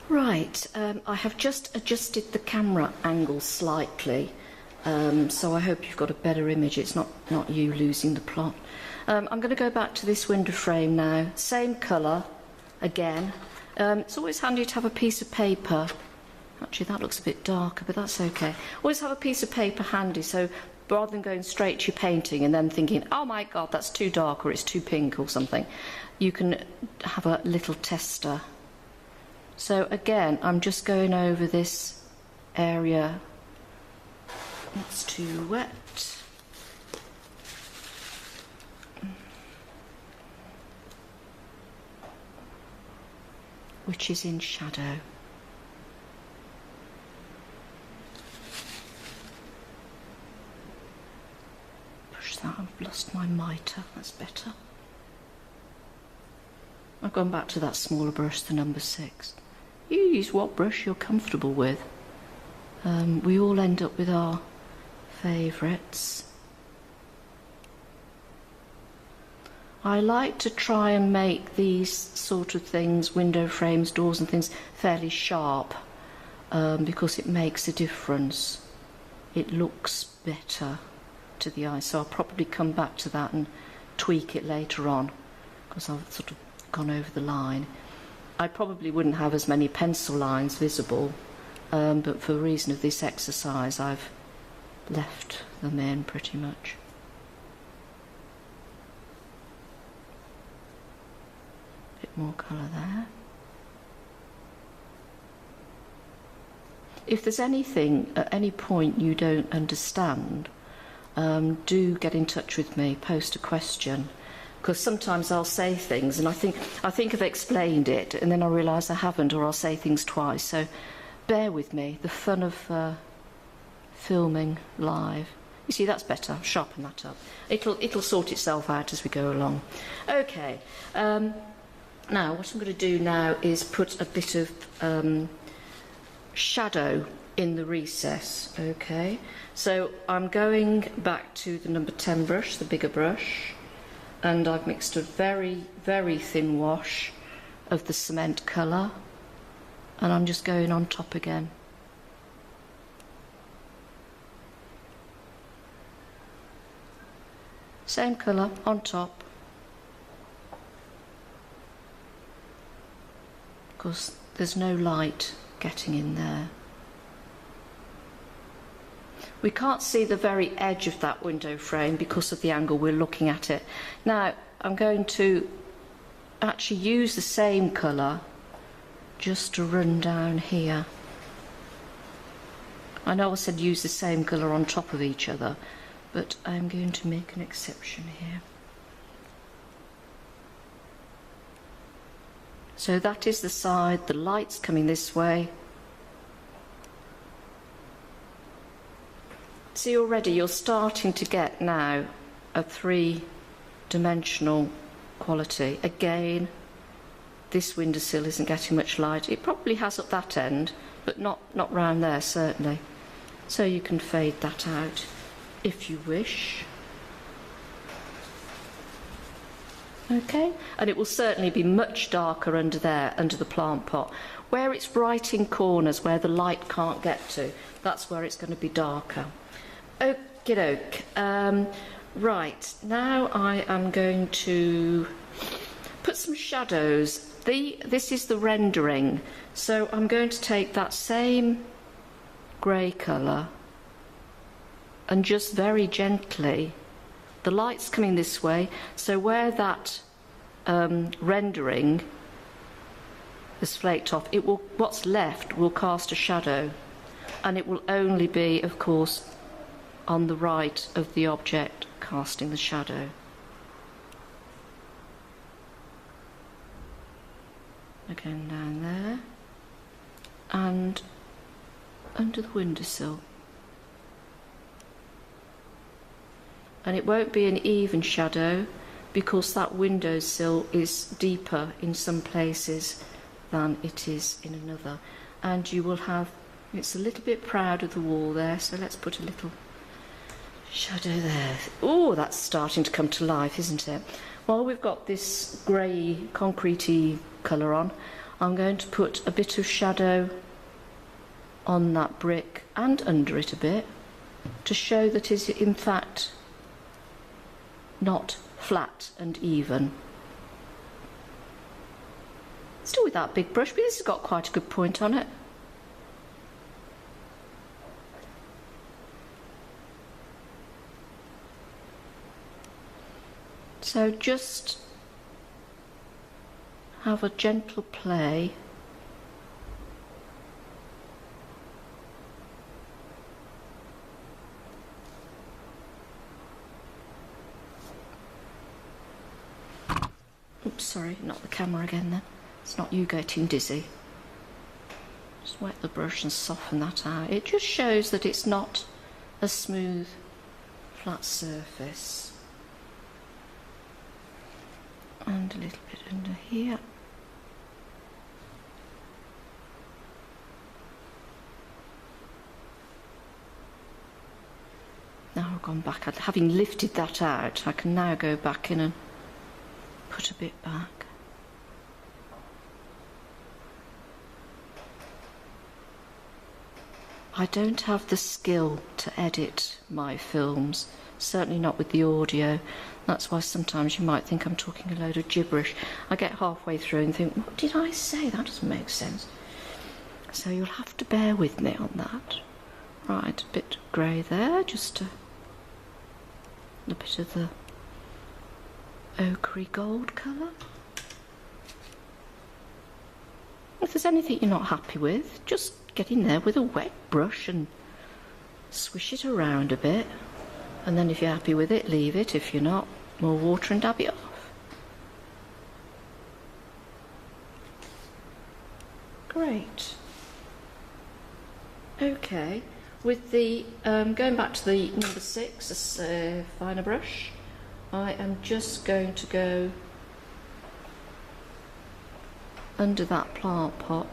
Right, I have just adjusted the camera angle slightly, so I hope you've got a better image. It's not you losing the plot. I'm going to go back to this window frame now. Same colour again. It's always handy to have a piece of paper. Actually, that looks a bit darker, but that's okay. Always have a piece of paper handy, so rather than going straight to your painting and then thinking, oh my God, that's too dark or it's too pink or something, you can have a little tester. So again, I'm just going over this area. It's too wet. Which is in shadow. Push that, I've lost my mitre, that's better. I've gone back to that smaller brush, the number 6. You use what brush you're comfortable with. We all end up with our favourites. I like to try and make these sort of things, window frames, doors and things, fairly sharp, because it makes a difference. It looks better to the eye, so I'll probably come back to that and tweak it later on, because I've sort of gone over the line. I probably wouldn't have as many pencil lines visible, but for the reason of this exercise I've left them in pretty much. Bit more colour there. If there's anything at any point you don't understand, do get in touch with me, post a question. Because sometimes I'll say things and I think I've explained it and then I realise I haven't, or I'll say things twice. So bear with me. The fun of filming live. You see, that's better. Sharpen that up. It'll sort itself out as we go along. Okay. Now what I'm going to do now is put a bit of shadow in the recess. Okay. So I'm going back to the number 10 brush, the bigger brush. And I've mixed a very, very thin wash of the cement colour, and I'm just going on top again. Same colour on top. Because there's no light getting in there. We can't see the very edge of that window frame because of the angle we're looking at it. Now, I'm going to actually use the same colour just to run down here. I know I said use the same colour on top of each other, but I'm going to make an exception here. So that is the side, the light's coming this way. See, already you're starting to get now a 3-dimensional quality. Again, this windowsill isn't getting much light. It probably has at that end, but not round there, certainly. So you can fade that out if you wish. Okay, and it will certainly be much darker under there, under the plant pot. Where it's right in corners, where the light can't get to, that's where it's going to be darker. Okie doke. Right, now I am going to put some shadows. This is the rendering, so I'm going to take that same grey colour and just very gently, the light's coming this way, so where that rendering has flaked off, what's left will cast a shadow, and it will only be, of course, on the right of the object casting the shadow. Again down there and under the windowsill. And it won't be an even shadow because that windowsill is deeper in some places than it is in another. And you will have, it's a little bit proud of the wall there, so let's put a little shadow there. Oh, that's starting to come to life, isn't it? While we've got this grey, concretey colour on, I'm going to put a bit of shadow on that brick and under it a bit to show that it's in fact not flat and even. Still with that big brush, but this has got quite a good point on it. So just have a gentle play. Oops, sorry, not the camera again then. It's not you getting dizzy. Just wet the brush and soften that out. It just shows that it's not a smooth, flat surface. And a little bit under here. Now I've gone back, having lifted that out, I can now go back in and put a bit back. I don't have the skill to edit my films, certainly not with the audio. That's why sometimes you might think I'm talking a load of gibberish. I get halfway through and think, what did I say? That doesn't make sense. So you'll have to bear with me on that. Right, a bit of grey there, just a bit of the ochre gold colour. If there's anything you're not happy with, just get in there with a wet brush and swish it around a bit. And then if you're happy with it, leave it. If you're not, more water and dab it off. Great. Okay, with the, going back to the number 6, a finer brush, I am just going to go under that plant pot.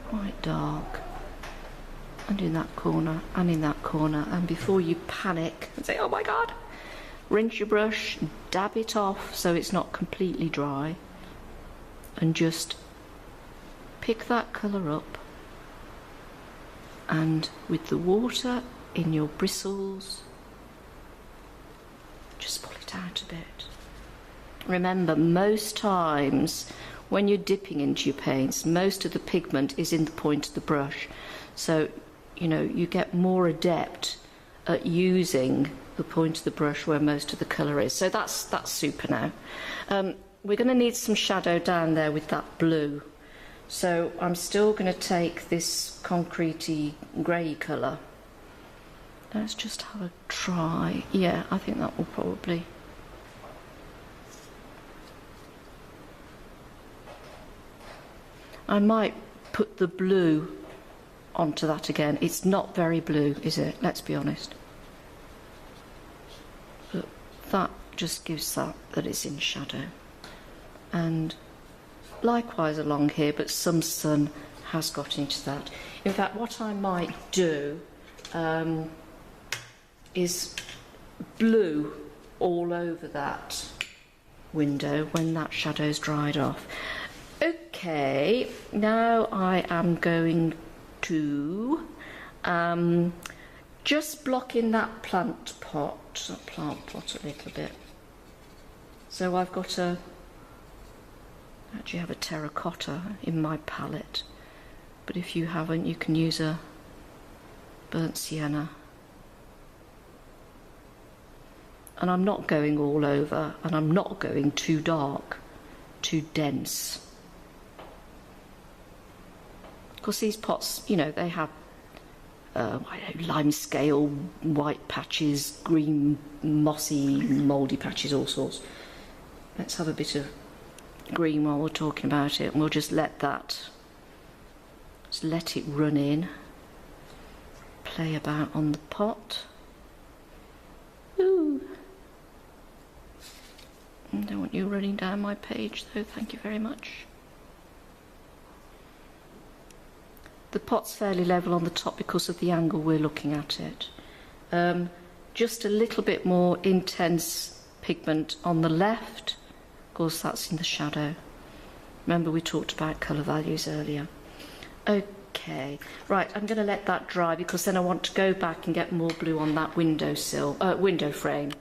Quite dark, and in that corner, and in that corner, and before you panic and say, oh my god, rinse your brush, dab it off so it's not completely dry, and just pick that colour up, and with the water in your bristles, just pull it out a bit. Remember, most times when you're dipping into your paints, most of the pigment is in the point of the brush. So, you know, you get more adept at using the point of the brush where most of the colour is. So that's super now. We're going to need some shadow down there with that blue. So I'm still going to take this concretey grey colour. Let's just have a try. Yeah, I think that will probably... I might put the blue onto that again. It's not very blue, is it? Let's be honest. But that just gives that it's in shadow. And likewise along here, but some sun has got into that. In fact, what I might do is blue all over that window when that shadow's dried off. Okay, now I am going to just block in that plant pot a little bit. So I've got actually have a terracotta in my palette, but if you haven't, you can use a burnt sienna. And I'm not going all over, and I'm not going too dark, too dense. Of course, these pots, you know, they have lime scale, white patches, green, mossy, mouldy patches, all sorts. Let's have a bit of green while we're talking about it, and we'll just let it run in. Play about on the pot. Ooh. I don't want you running down my page, though. Thank you very much. The pot's fairly level on the top because of the angle we're looking at it. Just a little bit more intense pigment on the left. Of course, that's in the shadow. Remember we talked about colour values earlier. Okay, right, I'm going to let that dry because then I want to go back and get more blue on that window frame.